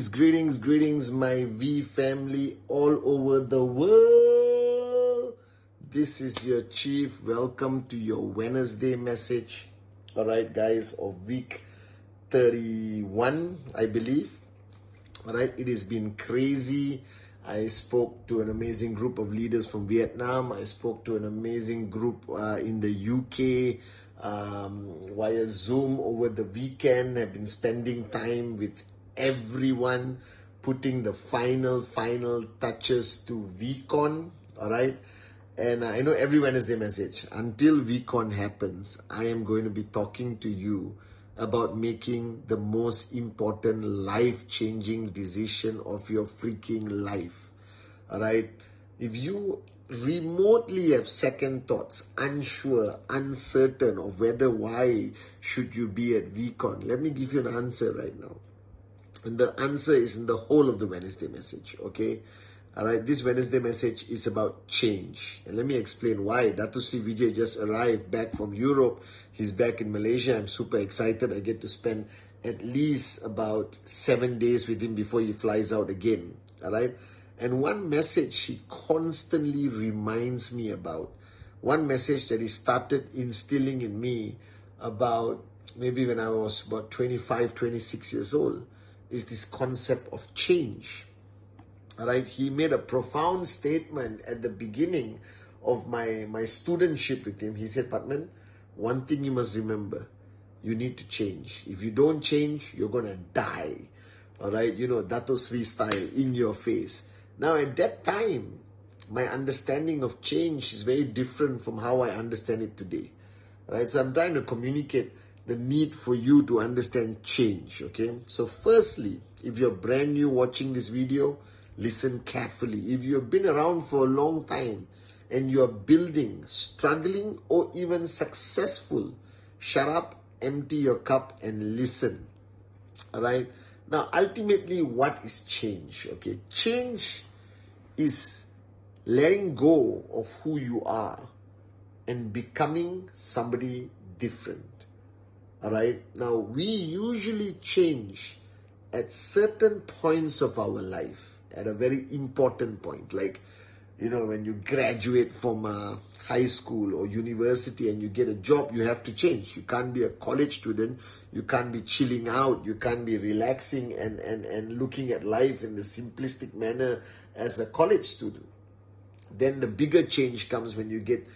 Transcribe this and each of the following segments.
Greetings, my V family all over the world. This is your chief. Welcome to your Wednesday message. All right, guys, of week 31, I believe. All right, it has been crazy. I spoke to an amazing group of leaders from Vietnam. I spoke to an amazing group in the UK via Zoom over the weekend. I've been spending time with everyone, putting the final touches to VCon. All right. And I know every Wednesday message, until VCon happens, I am going to be talking to you about making the most important life-changing decision of your freaking life. All right. If you remotely have second thoughts, unsure, uncertain of why should you be at VCon, let me give you an answer right now. And the answer is in the whole of the Wednesday message, okay? All right, this Wednesday message is about change. And let me explain why. Dato Sri Vijay just arrived back from Europe. He's back in Malaysia. I'm super excited. I get to spend at least about 7 days with him before he flies out again, all right? And one message he constantly reminds me about, one message that he started instilling in me about maybe when I was about 25, 26 years old, is this concept of change. All right, he made a profound statement at the beginning of my studentship with him. He said, Patman, one thing you must remember, you need to change. If you don't change, you're going to die. All right, you know, Dato Sri style, in your face. Now, at that time, my understanding of change is very different from how I understand it today. All right, so I'm trying to communicate the need for you to understand change, okay? So firstly, if you're brand new watching this video, listen carefully. If you've been around for a long time and you're building, struggling, or even successful, shut up, empty your cup, and listen, all right? Now, ultimately, what is change, okay? Change is letting go of who you are and becoming somebody different. All right. Now, we usually change at certain points of our life, at a very important point. Like, you know, when you graduate from high school or university and you get a job, you have to change. You can't be a college student. You can't be chilling out. You can't be relaxing and looking at life in the simplistic manner as a college student. Then the bigger change comes when you get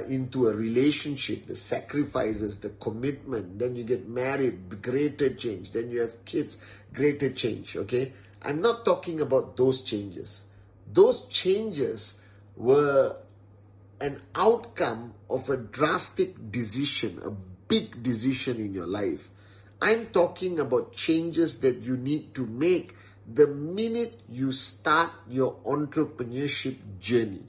into a relationship, the sacrifices, the commitment, then you get married, greater change, then you have kids, greater change, okay? I'm not talking about those changes. Those changes were an outcome of a drastic decision, a big decision in your life. I'm talking about changes that you need to make the minute you start your entrepreneurship journey.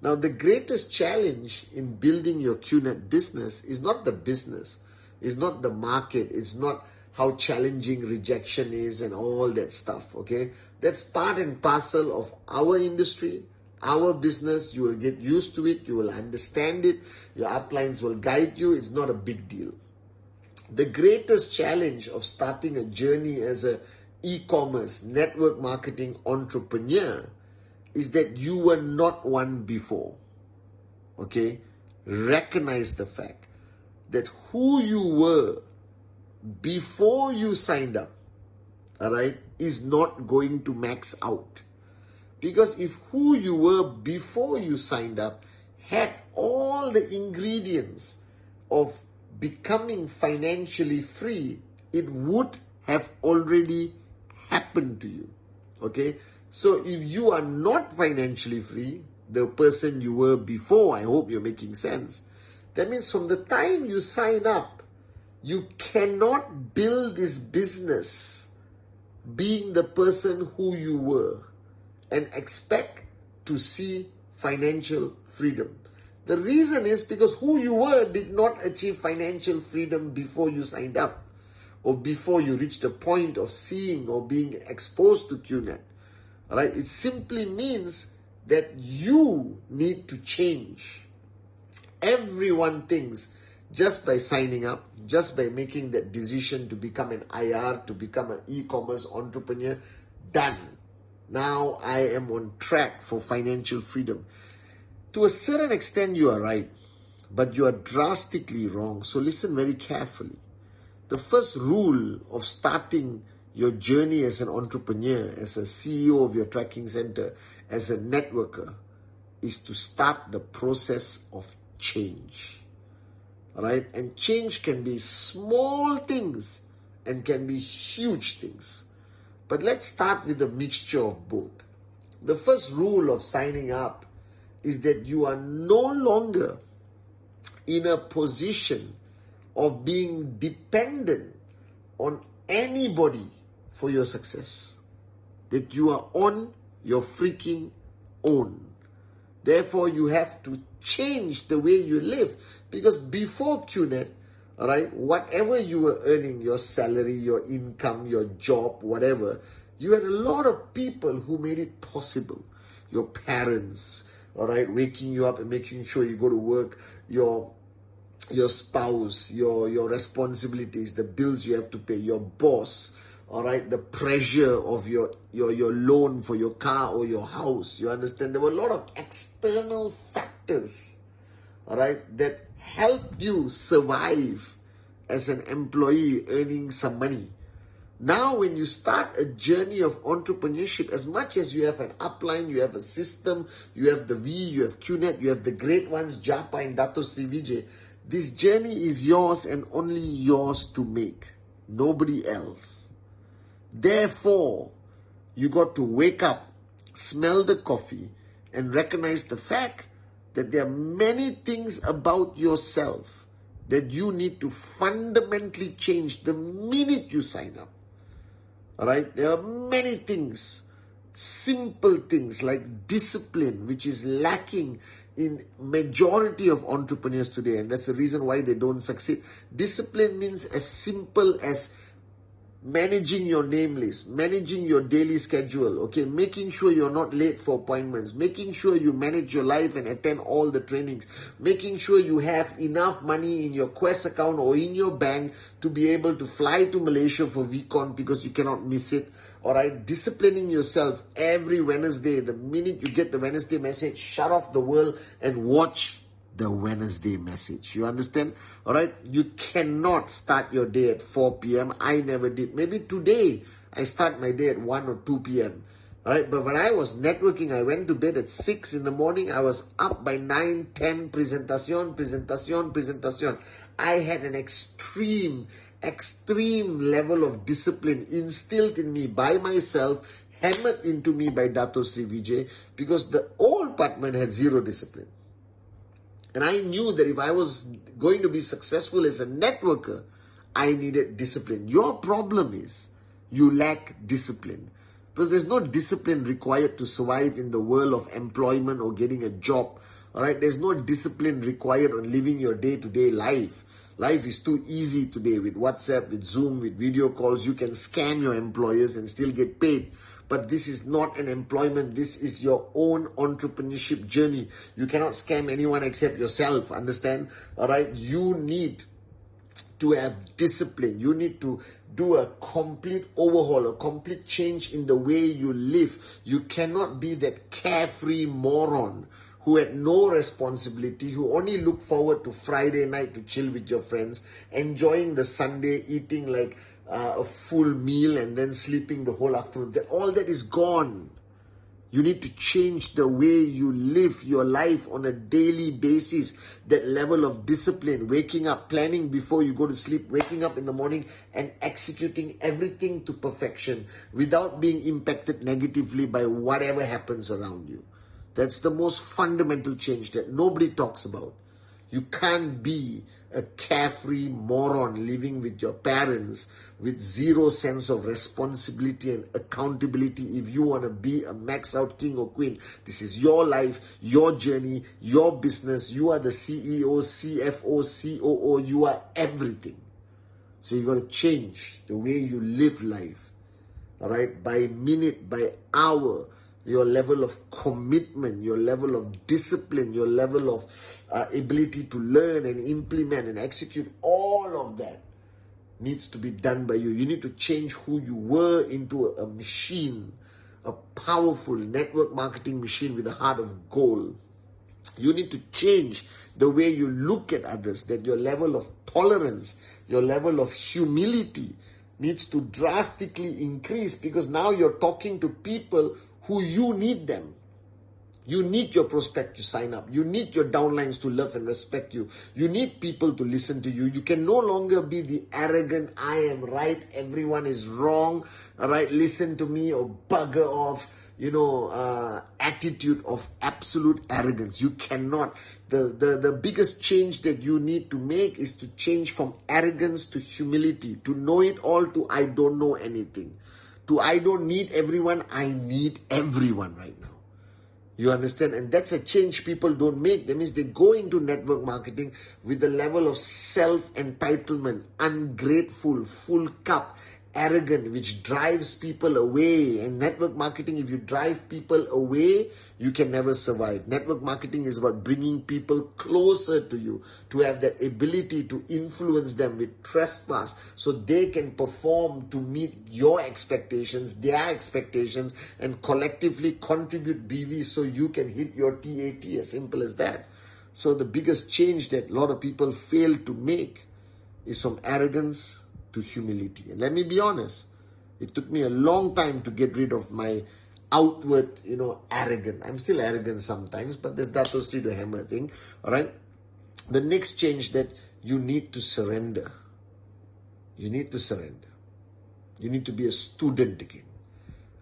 Now, the greatest challenge in building your QNet business is not the business, it's not the market, it's not how challenging rejection is and all that stuff, okay? That's part and parcel of our industry, our business. You will get used to it, you will understand it, your uplines will guide you. It's not a big deal. The greatest challenge of starting a journey as an e-commerce, network marketing entrepreneur is that you were not one before, okay? Recognize the fact that who you were before you signed up, all right, is not going to max out. Because if who you were before you signed up had all the ingredients of becoming financially free, it would have already happened to you, okay? So if you are not financially free, the person you were before, I hope you're making sense. That means from the time you sign up, you cannot build this business being the person who you were and expect to see financial freedom. The reason is because who you were did not achieve financial freedom before you signed up or before you reached the point of seeing or being exposed to QNet. All right, it simply means that you need to change. Everyone thinks just by signing up, just by making that decision to become an IR, to become an e-commerce entrepreneur, done. Now I am on track for financial freedom. To a certain extent, you are right, but you are drastically wrong. So listen very carefully. The first rule of starting your journey as an entrepreneur, as a CEO of your tracking center, as a networker, is to start the process of change. All right? And change can be small things and can be huge things. But let's start with a mixture of both. The first rule of signing up is that you are no longer in a position of being dependent on anybody for your success. That you are on your freaking own. Therefore, you have to change the way you live. Because before QNet, all right, whatever you were earning, your salary, your income, your job, whatever, you had a lot of people who made it possible. Your parents, all right, waking you up and making sure you go to work, your spouse, your responsibilities, the bills you have to pay, your boss, all right, the pressure of your loan for your car or your house. You understand? There were a lot of external factors, all right, that helped you survive as an employee earning some money. Now, when you start a journey of entrepreneurship, as much as you have an upline, you have a system, you have the V, you have QNet, you have the great ones, Japa and Dato Sri Vijay, this journey is yours and only yours to make. Nobody else. Therefore, you got to wake up, smell the coffee, and recognize the fact that there are many things about yourself that you need to fundamentally change the minute you sign up. All right? There are many things, simple things like discipline, which is lacking in majority of entrepreneurs today, and that's the reason why they don't succeed. Discipline means as simple as managing your name list, managing your daily schedule, okay, making sure you're not late for appointments, making sure you manage your life and attend all the trainings, making sure you have enough money in your Quest account or in your bank to be able to fly to Malaysia for VCon because you cannot miss it. All right, disciplining yourself every Wednesday. The minute you get the Wednesday message, shut off the world and watch the Wednesday message. You understand? All right, you cannot start your day at 4 p.m. I never did. Maybe today I start my day at 1 or 2 p.m. All right, but when I was networking, I went to bed at 6 in the morning. I was up by 9, 10, presentation. I had an extreme level of discipline instilled in me by myself, hammered into me by Dato Sri Vijay, because the old Patman had zero discipline. And I knew that if I was going to be successful as a networker, I needed discipline. Your problem is you lack discipline. Because there's no discipline required to survive in the world of employment or getting a job. All right, there's no discipline required on living your day-to-day life. Life is too easy today with WhatsApp, with Zoom, with video calls. You can scam your employers and still get paid. But this is not an employment. This is your own entrepreneurship journey. You cannot scam anyone except yourself. Understand? All right. You need to have discipline. You need to do a complete overhaul, a complete change in the way you live. You cannot be that carefree moron who had no responsibility, who only look forward to Friday night to chill with your friends, enjoying the Sunday, eating like a full meal and then sleeping the whole afternoon. All that is gone. You need to change the way you live your life on a daily basis. That level of discipline, waking up, planning before you go to sleep, waking up in the morning and executing everything to perfection without being impacted negatively by whatever happens around you. That's the most fundamental change that nobody talks about. You can't be a carefree moron living with your parents with zero sense of responsibility and accountability if you want to be a max out king or queen. This is your life, your journey, your business. You are the CEO, CFO, COO. You are everything. So you got to change the way you live life. All right, by minute, by hour. your level of commitment, your level of discipline, your level of ability to learn and implement and execute, all of that needs to be done by you. You need to change who you were into a machine, a powerful network marketing machine with a heart of gold. You need to change the way you look at others, that your level of tolerance, your level of humility needs to drastically increase, because now you're talking to people who you need them. You need your prospect to sign up. You need your downlines to love and respect you. You need people to listen to you. You can no longer be the arrogant, I am right, everyone is wrong, all right, listen to me, or bugger off, attitude of absolute arrogance. You cannot. The biggest change that you need to make is to change from arrogance to humility, to know it all, to I don't know anything, to I don't need everyone, I need everyone right now. You understand? And that's a change people don't make. That means they go into network marketing with a level of self-entitlement, ungrateful, full cup, arrogant, which drives people away. And network marketing, if you drive people away, you can never survive. Network marketing is about bringing people closer to you, to have that ability to influence them with trespass, so they can perform to meet your expectations, their expectations, and collectively contribute BV so you can hit your TAT. As simple as that. So the biggest change that a lot of people fail to make is from arrogance to humility. And let me be honest, it took me a long time to get rid of my outward, arrogant. I'm still arrogant sometimes, but there's that Sri to hammer thing. All right. The next change that you need to surrender. You need to surrender. You need to be a student again.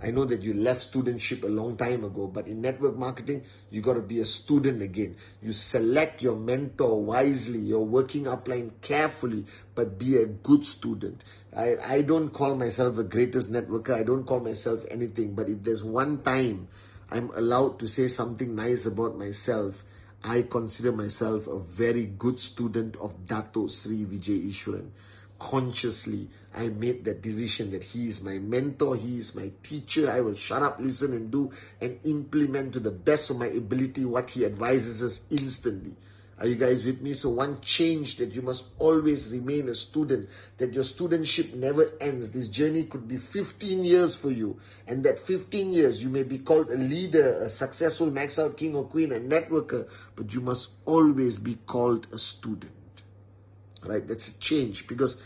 I know that you left studentship a long time ago, but in network marketing, you got to be a student again. You select your mentor wisely. You're working upline carefully, but be a good student. I don't call myself a greatest networker. I don't call myself anything. But if there's one time I'm allowed to say something nice about myself, I consider myself a very good student of Dato Sri Vijay Ishwaran. Consciously, I made that decision that he is my mentor, he is my teacher. I will shut up, listen, and do and implement to the best of my ability what he advises us instantly. Are you guys with me? So one change, that you must always remain a student, that your studentship never ends. This journey could be 15 years for you, and that 15 years you may be called a leader, a successful max out king or queen, a networker, but you must always be called a student. Right? That's a change, because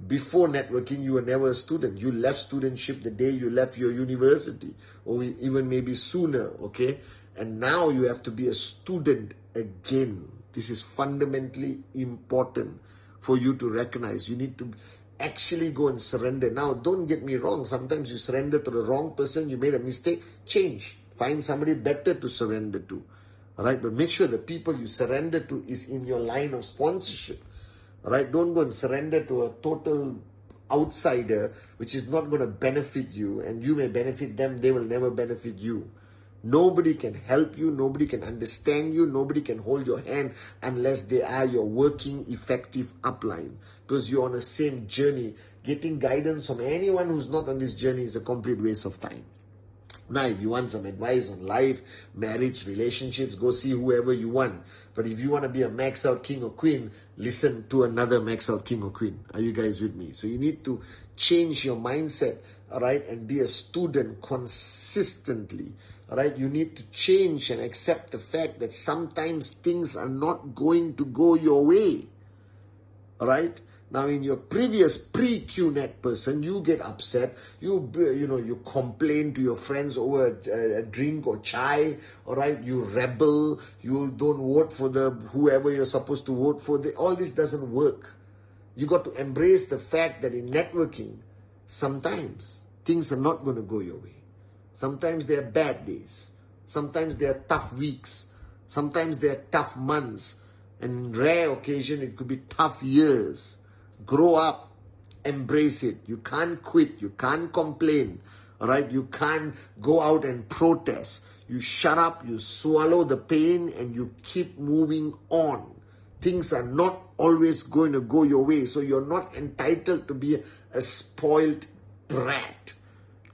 before networking, you were never a student. You left studentship the day you left your university, or even maybe sooner, okay? And now you have to be a student again. This is fundamentally important for you to recognize. You need to actually go and surrender. Now, don't get me wrong. Sometimes you surrender to the wrong person. You made a mistake. Change. Find somebody better to surrender to. All right? But make sure the people you surrender to is in your line of sponsorship. All right, don't go and surrender to a total outsider, which is not going to benefit you, and you may benefit them, they will never benefit you. Nobody can help you, nobody can understand you, nobody can hold your hand unless they are your working, effective upline, because you're on the same journey. Getting guidance from anyone who's not on this journey is a complete waste of time. Now, if you want some advice on life, marriage, relationships, go see whoever you want. But if you want to be a max out king or queen, listen to another max out king or queen. Are you guys with me? So you need to change your mindset, all right, and be a student consistently. All right, you need to change and accept the fact that sometimes things are not going to go your way. All right. Now, in your previous pre-QNet person, you get upset. You complain to your friends over a drink or chai. All right, you rebel. You don't vote for whoever you're supposed to vote for. All this doesn't work. You got to embrace the fact that in networking, sometimes things are not going to go your way. Sometimes there are bad days. Sometimes there are tough weeks. Sometimes there are tough months. And rare occasion, it could be tough years. Grow up, embrace it. You can't quit, you can't complain, all right? You can't go out and protest. You shut up, you swallow the pain, and you keep moving on. Things are not always going to go your way, so you're not entitled to be a spoiled brat.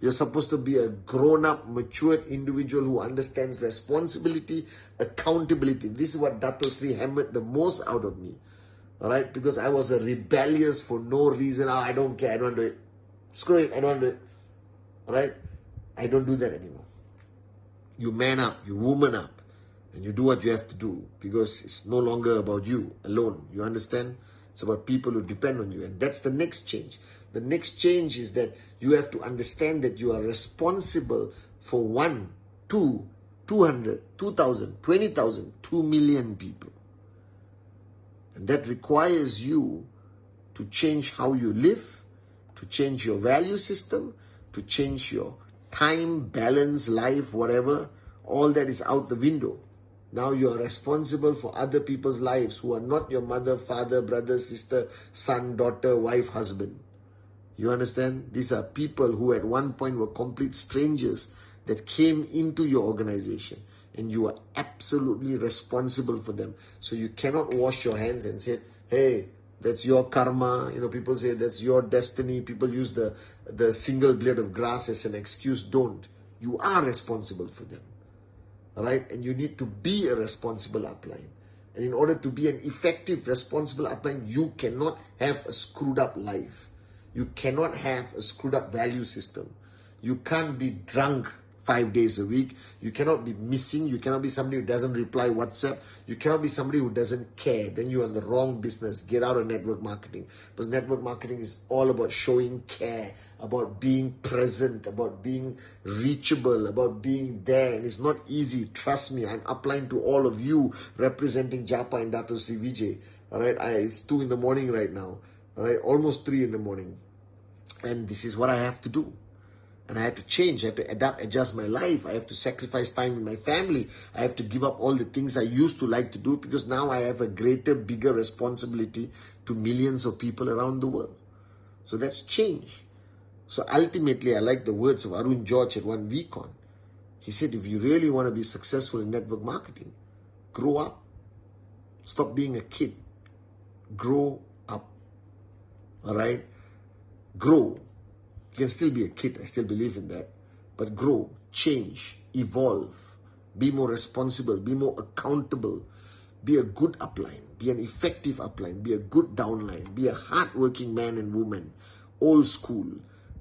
You're supposed to be a grown-up, matured individual who understands responsibility, accountability. This is what Dato Sri hammered the most out of me. Alright? Because I was a rebellious for no reason. Oh, I don't care, I don't do it. Screw it, I don't do it. Alright? I don't do that anymore. You man up, you woman up, and you do what you have to do, because it's no longer about you alone. You understand? It's about people who depend on you. And that's the next change. The next change is that you have to understand that you are responsible for 1, 2, 200, 2,000, 20,000, 2 million people. And that requires you to change how you live, to change your value system, to change your time, balance, life, whatever. All that is out the window. Now you are responsible for other people's lives who are not your mother, father, brother, sister, son, daughter, wife, husband. You understand? These are people who at one point were complete strangers that came into your organization, and you are absolutely responsible for them. So you cannot wash your hands and say, hey, that's your karma. You know, people say that's your destiny. People use the single blade of grass as an excuse. Don't. You are responsible for them. All right? And you need to be a responsible upline. And in order to be an effective, responsible upline, you cannot have a screwed up life. You cannot have a screwed up value system. You can't be drunk 5 days a week. You cannot be missing. You cannot be somebody who doesn't reply WhatsApp. You cannot be somebody who doesn't care. Then you're in the wrong business. Get out of network marketing. Because network marketing is all about showing care, about being present, about being reachable, about being there. And it's not easy. Trust me, I'm applying to all of you representing Japa and Dato Sri Vijay. All right, it's 2 in the morning right now. All right, almost 3 in the morning. And this is what I have to do. And I have to change, I have to adapt, adjust my life. I have to sacrifice time with my family. I have to give up all the things I used to like to do, because now I have a greater, bigger responsibility to millions of people around the world. So that's change. So ultimately, I like the words of Arun George at one VCon. He said, if you really want to be successful in network marketing, grow up. Stop being a kid. Grow up. All right? Grow. You can still be a kid, I still believe in that. But grow, change, evolve, be more responsible, be more accountable, be a good upline, be an effective upline, be a good downline, be a hardworking man and woman, old school,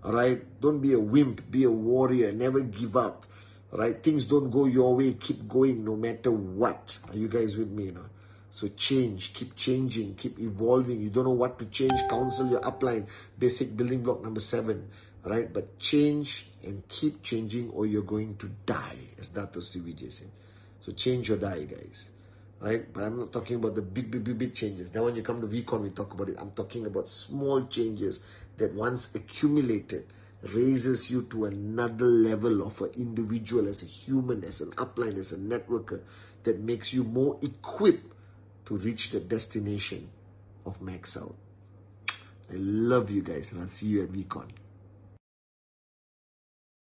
all right? Don't be a wimp, be a warrior, never give up, all right? Things don't go your way, keep going no matter what. Are you guys with me now? So change, keep changing, keep evolving. You don't know what to change, counsel your upline. Basic building block number 7. All right, but change and keep changing, or you're going to die, as Dato Sri Vijay said. So change or die, guys. All right, but I'm not talking about the big changes. Then when you come to VCon, we talk about it. I'm talking about small changes that once accumulated raises you to another level of an individual, as a human, as an upline, as a networker, that makes you more equipped to reach the destination of max out. I love you guys, and I'll see you at VCon.